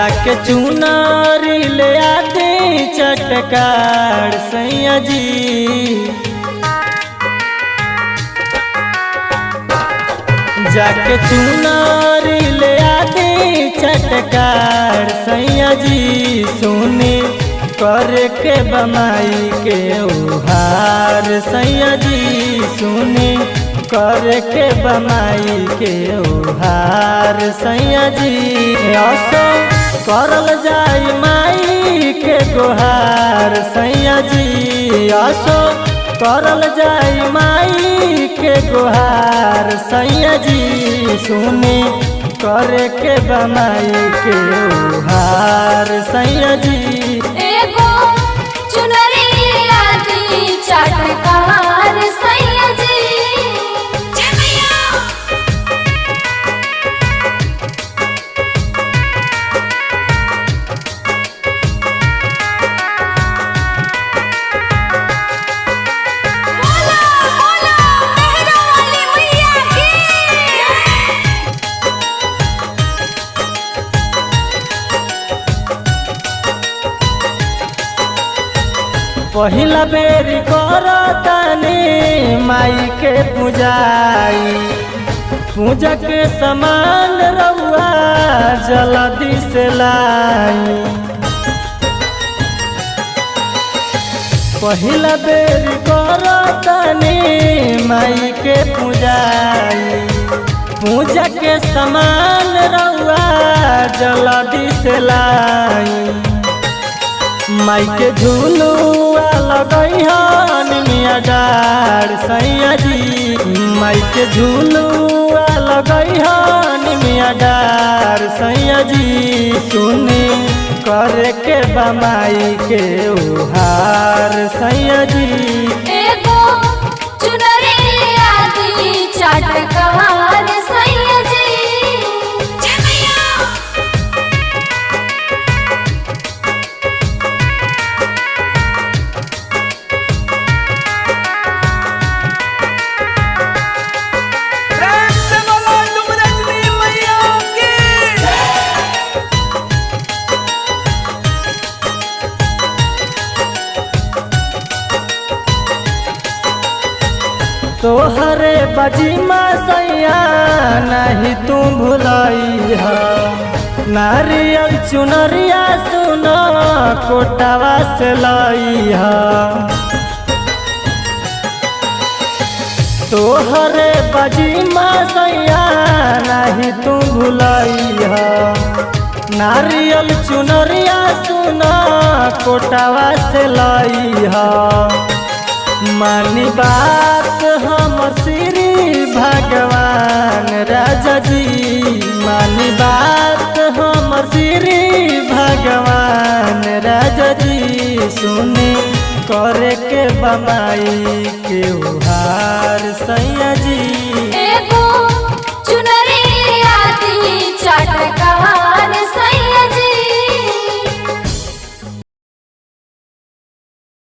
जाके चुनारी ले आते चटकार सैया जी। जाके चुनारी ले आते चटकार सैया जी। सुनी कर के बमाई के उहार सैया जी। सुनी कर के बमाई के उहार सैया जी। असो करल जाई माई के गुहार सैया जी। असो करल जाई माई के गुहार सैया जी। सुनी कर के बमाई के उहार सैया जी। एगो चुनरी आदि चटकार सैया जी। पहिला बेरी करतानी माई के पूजाई। पूजा के समान रउआ जल्दी से लाई। पहिला बेरी करतानी माई के पूजाई। पूजा के समान रउआ जल्दी से लाई। माई के झूलुआ लगैहन मिया डार सैया जी। माई के झूलुआ लगैहन मिया डार सैया जी। सुनी कर के बमाई के उहार सैया जी। एगो चुनरी आदि चटकार सैया जी। तोहरे बजीमा सैया नहीं तू भुलाई है। नारियल चुनरिया सुनो कोटावा से लाई है। तोहरे बजीमा सैया नहीं तू भुलाई है। नारियल चुनरिया सुनो कोटावा से लाई है। मानी बात हमर श्री भगवान राजा जी। मानी बात हमर श्री भगवान राजा जी। सुनी कर के बमाई के उहार सैया जी।